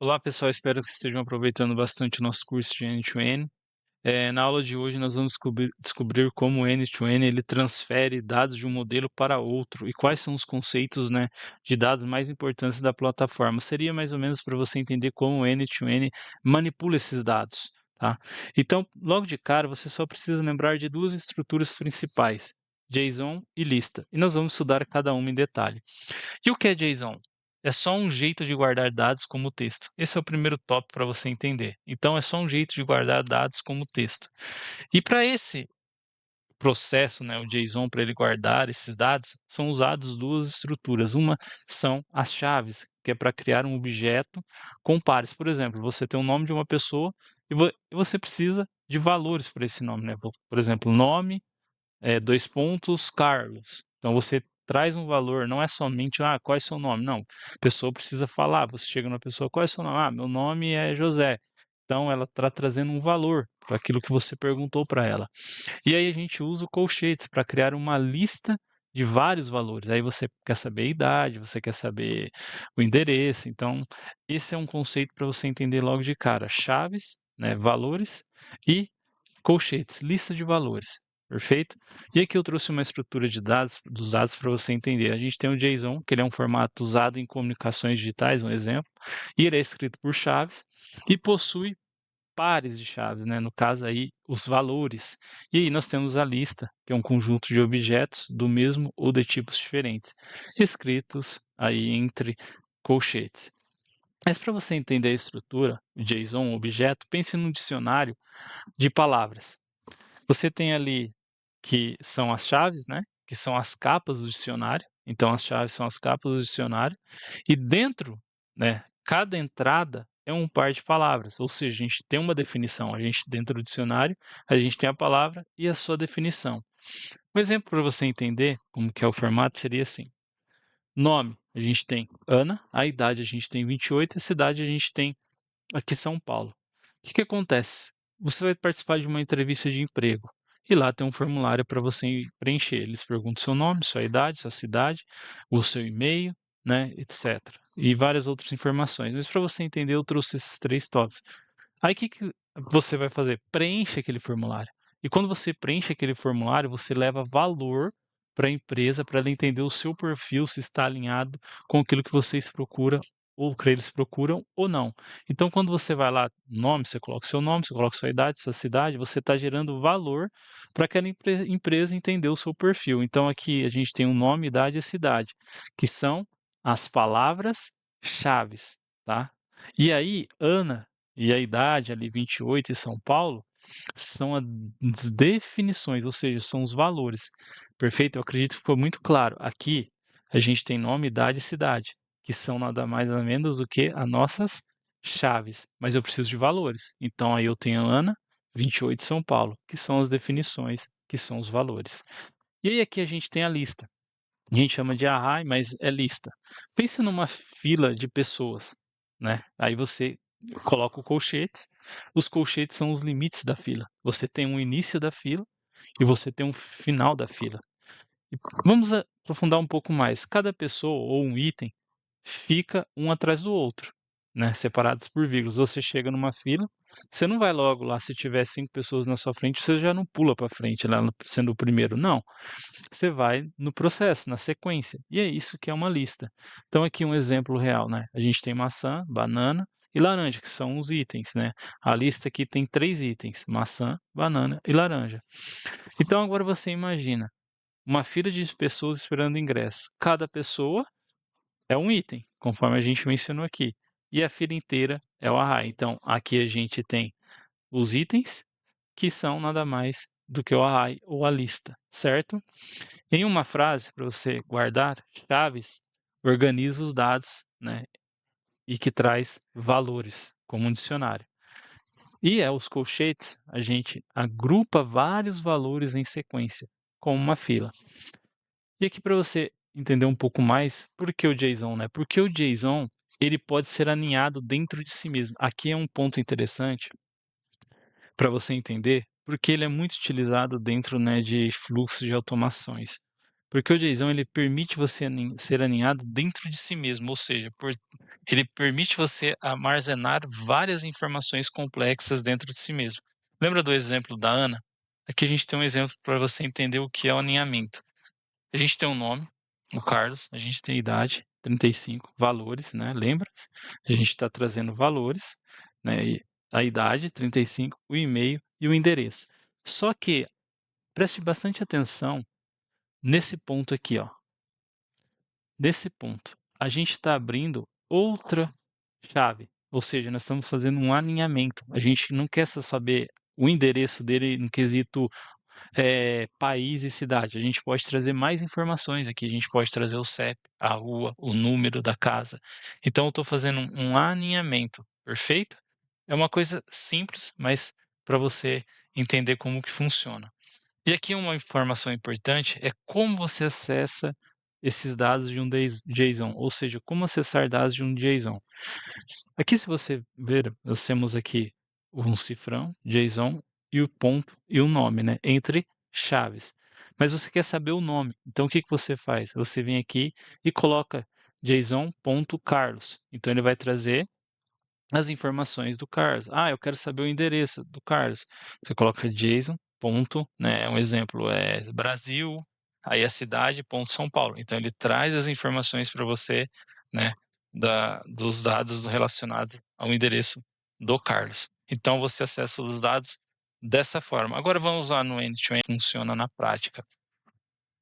Olá pessoal, espero que estejam aproveitando bastante o nosso curso de End-to-End. Na aula de hoje nós vamos descobrir como o End-to-End ele transfere dados de um modelo para outro e quais são os conceitos, né, de dados mais importantes da plataforma. Seria mais ou menos para você entender como o End-to-End manipula esses dados, tá? Então, logo de cara, você só precisa lembrar de duas estruturas principais, JSON e lista, e nós vamos estudar cada uma em detalhe. E o que é JSON? É só um jeito de guardar dados como texto. Esse é o primeiro tópico para você entender. Então, é só um jeito de guardar dados como texto. E para esse processo, né, o JSON, para ele guardar esses dados, são usadas duas estruturas. Uma são as chaves, que é para criar um objeto com pares. Por exemplo, você tem o nome de uma pessoa e você precisa de valores para esse nome, né? Por exemplo, nome 2 pontos, Carlos. Então você traz um valor, não é somente: "Ah, qual é seu nome?", não, a pessoa precisa falar, você chega na pessoa: "Qual é seu nome?", "Ah, meu nome é José". Então ela está trazendo um valor para aquilo que você perguntou para ela. E aí a gente usa o colchetes para criar uma lista de vários valores, aí você quer saber a idade, você quer saber o endereço, então esse é um conceito para você entender logo de cara, chaves, né, valores e colchetes, lista de valores, perfeito? E aqui eu trouxe uma estrutura de dados, dos dados para você entender. A gente tem o JSON, que ele é um formato usado em comunicações digitais, um exemplo, e ele é escrito por chaves e possui pares de chaves, né? No caso aí, os valores. E aí nós temos a lista, que é um conjunto de objetos do mesmo ou de tipos diferentes, escritos aí entre colchetes. Mas para você entender a estrutura, JSON, objeto, pense num dicionário de palavras. Você tem ali que são as chaves, né, que são as capas do dicionário, então as chaves são as capas do dicionário, e dentro, né, cada entrada é um par de palavras, ou seja, a gente tem uma definição, a gente dentro do dicionário, a gente tem a palavra e a sua definição. Um exemplo para você entender como que é o formato seria assim: nome, a gente tem Ana, a idade a gente tem 28, a cidade a gente tem aqui São Paulo. O que que acontece? Você vai participar de uma entrevista de emprego e lá tem um formulário para você preencher. Eles perguntam seu nome, sua idade, sua cidade, o seu e-mail, né, etc. E várias outras informações. Mas para você entender, eu trouxe esses três tópicos. Aí o que que você vai fazer? Preenche aquele formulário. E quando você preenche aquele formulário, você leva valor para a empresa, para ela entender o seu perfil, se está alinhado com aquilo que vocês procuram ou que eles procuram ou não. Então, quando você vai lá, nome, você coloca o seu nome, você coloca sua idade, sua cidade, você está gerando valor para aquela empresa entender o seu perfil. Então, aqui a gente tem o nome, idade e cidade, que são as palavras-chaves, tá? E aí, Ana e a idade ali 28 em São Paulo, são as definições, ou seja, são os valores, perfeito? Eu acredito que ficou muito claro. Aqui a gente tem nome, idade e cidade, que são nada mais nada menos do que as nossas chaves, mas eu preciso de valores. Então aí eu tenho Ana, 28 São Paulo, que são as definições, que são os valores. E aí aqui a gente tem a lista. A gente chama de array, mas é lista. Pense numa fila de pessoas, né? Aí você coloca o colchetes. Os colchetes são os limites da fila. Você tem um início da fila e você tem um final da fila. E vamos aprofundar um pouco mais. Cada pessoa ou um item fica um atrás do outro, né, separados por vírgulas. Você chega numa fila, você não vai logo lá, se tiver 5 pessoas na sua frente, você já não pula para frente lá sendo o primeiro, não. Você vai no processo, na sequência, e é isso que é uma lista. Então aqui um exemplo real, né, a gente tem maçã, banana e laranja, que são os itens, né. A lista aqui tem 3 itens: maçã, banana e laranja. Então agora você imagina, uma fila de pessoas esperando ingresso. Cada pessoa é um item, conforme a gente mencionou aqui, e a fila inteira é o array. Então aqui a gente tem os itens, que são nada mais do que o array ou a lista, certo? Em uma frase, para você guardar chaves, organiza os dados, né, e que traz valores, como um dicionário. E os colchetes, a gente agrupa vários valores em sequência, como uma fila. E aqui para você entender um pouco mais, por que o JSON, né? Porque o JSON, ele pode ser aninhado dentro de si mesmo. Aqui é um ponto interessante para você entender, porque ele é muito utilizado dentro, né, de fluxos de automações. Porque o JSON ele permite você ser aninhado dentro de si mesmo, ou seja, ele permite você armazenar várias informações complexas dentro de si mesmo. Lembra do exemplo da Ana? Aqui a gente tem um exemplo para você entender o que é o aninhamento. A gente tem um nome, o Carlos, a gente tem idade, 35, valores, né, lembra? A gente está trazendo valores, né, e a idade, 35, o e-mail e o endereço. Só que preste bastante atenção nesse ponto aqui, ó. Nesse ponto, a gente está abrindo outra chave, ou seja, nós estamos fazendo um alinhamento. A gente não quer só saber o endereço dele no quesito país e cidade. A gente pode trazer mais informações aqui. A gente pode trazer o CEP, a rua, o número da casa. Então, eu estou fazendo um alinhamento, perfeito? É uma coisa simples, mas para você entender como que funciona. E aqui uma informação importante é como você acessa esses dados de um JSON, ou seja, como acessar dados de um JSON. Aqui, se você ver, nós temos aqui um cifrão, JSON, e o ponto e o nome, né, entre chaves. Mas você quer saber o nome, então o que que você faz? Você vem aqui e coloca JSON.Carlos. Então ele vai trazer as informações do Carlos. Ah, eu quero saber o endereço do Carlos. Você coloca JSON, ponto, né, um exemplo é Brasil, aí a cidade, ponto São Paulo. Então ele traz as informações para você, né, dos dados relacionados ao endereço do Carlos. Então você acessa os dados dessa forma. Agora vamos lá no end-to-end, funciona na prática.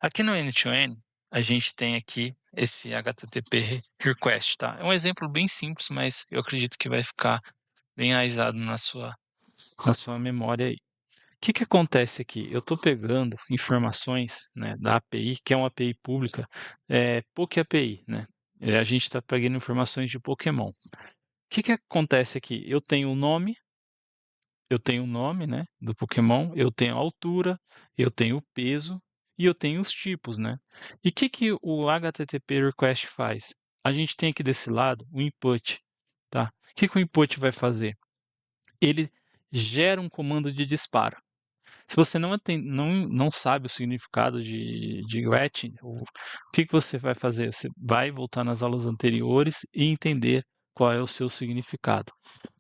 Aqui no end-to-end, a gente tem aqui esse HTTP request, tá? É um exemplo bem simples, mas eu acredito que vai ficar bem enraizado na sua memória aí. O que que acontece aqui? Eu estou pegando informações, né, da API, que é uma API pública, PokeAPI, né? A gente está pegando informações de Pokémon. O que que acontece aqui? Eu tenho o nome, né, do Pokémon, eu tenho a altura, eu tenho o peso e eu tenho os tipos, né. E o que que o HTTP request faz? A gente tem aqui desse lado o input, tá. O que que o input vai fazer? Ele gera um comando de disparo. Se você não sabe o significado de GRET, o que que você vai fazer? Você vai voltar nas aulas anteriores e entender qual é o seu significado.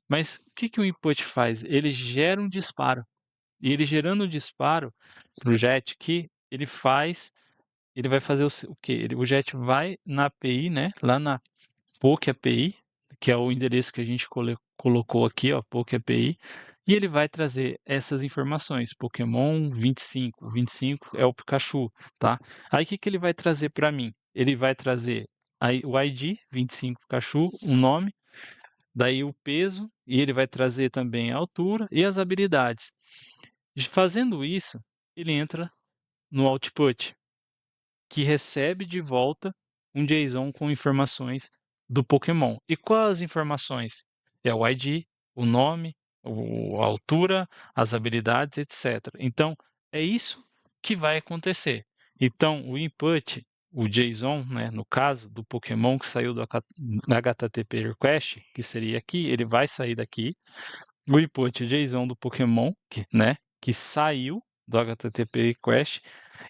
Mas o que que o input faz? Ele gera um disparo. E ele gerando o disparo para o JET aqui, ele vai fazer o quê? O JET vai na API, né, lá na POC API, que é o endereço que a gente colocou aqui, ó, POC API, e ele vai trazer essas informações, Pokémon 25, 25 é o Pikachu, tá? Aí o que que ele vai trazer para mim? Ele vai trazer aí o ID, 25 Pikachu, o nome, daí o peso, e ele vai trazer também a altura e as habilidades. Fazendo isso, ele entra no output, que recebe de volta um JSON com informações do Pokémon. E quais as informações? É o ID, o nome, a altura, as habilidades, etc. Então, é isso que vai acontecer. Então, o input, o JSON, né, no caso do Pokémon que saiu do HTTP request, que seria aqui, ele vai sair daqui, o input JSON do Pokémon, que saiu do HTTP request,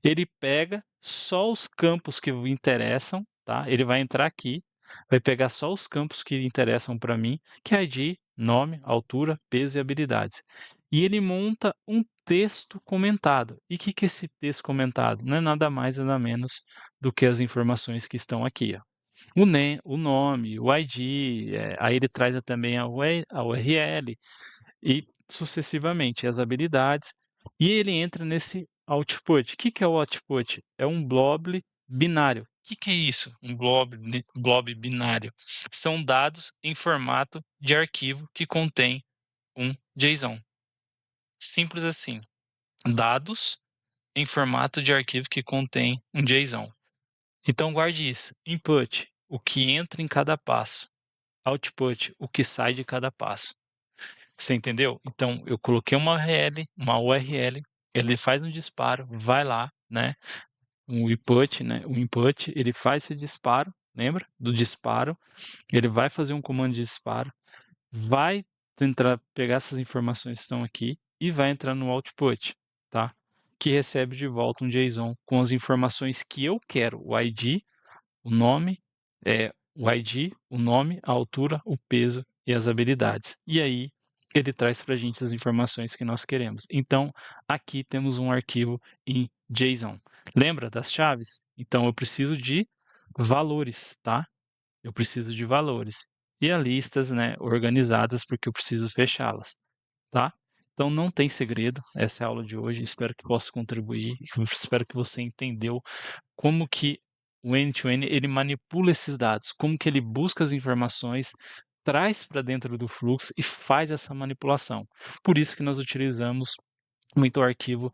ele pega só os campos que o interessam, tá? Ele vai entrar aqui, vai pegar só os campos que interessam para mim, que é ID, nome, altura, peso e habilidades. E ele monta um texto comentado. E o que que é esse texto comentado? Não é nada mais, nada menos do que as informações que estão aqui, ó. O nome, o ID, aí ele traz também a URL, e sucessivamente as habilidades, e ele entra nesse output. O que que é o output? É um blob binário. O que que é isso? Um blob binário. São dados em formato de arquivo que contém um JSON. Simples assim. Dados em formato de arquivo que contém um JSON. Então guarde isso. Input, o que entra em cada passo. Output, o que sai de cada passo. Você entendeu? Então, eu coloquei uma URL, ele faz um disparo, vai lá, né, o input, ele faz esse disparo, lembra do disparo? Ele vai fazer um comando de disparo, vai tentar pegar essas informações que estão aqui e vai entrar no output, tá? que recebe de volta um JSON com as informações que eu quero, o ID, o nome, o ID, o nome, a altura, o peso e as habilidades. E aí ele traz para a gente as informações que nós queremos. Então, aqui temos um arquivo em JSON. Lembra das chaves? Então, eu preciso de valores, tá? Eu preciso de valores. E as listas, né, organizadas, porque eu preciso fechá-las, tá? Então não tem segredo, essa é a aula de hoje, espero que possa contribuir, espero que você entendeu como que o end-to-end ele manipula esses dados, como que ele busca as informações, traz para dentro do fluxo e faz essa manipulação. Por isso que nós utilizamos muito o arquivo,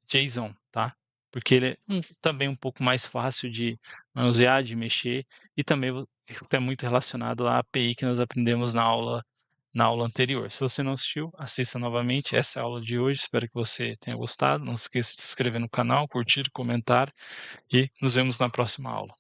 JSON, tá? Porque ele é também um pouco mais fácil de manusear, de mexer, e também está muito relacionado à API que nós aprendemos na aula anterior. Se você não assistiu, assista novamente, essa é a aula de hoje, espero que você tenha gostado, não se esqueça de se inscrever no canal, curtir, comentar, e nos vemos na próxima aula.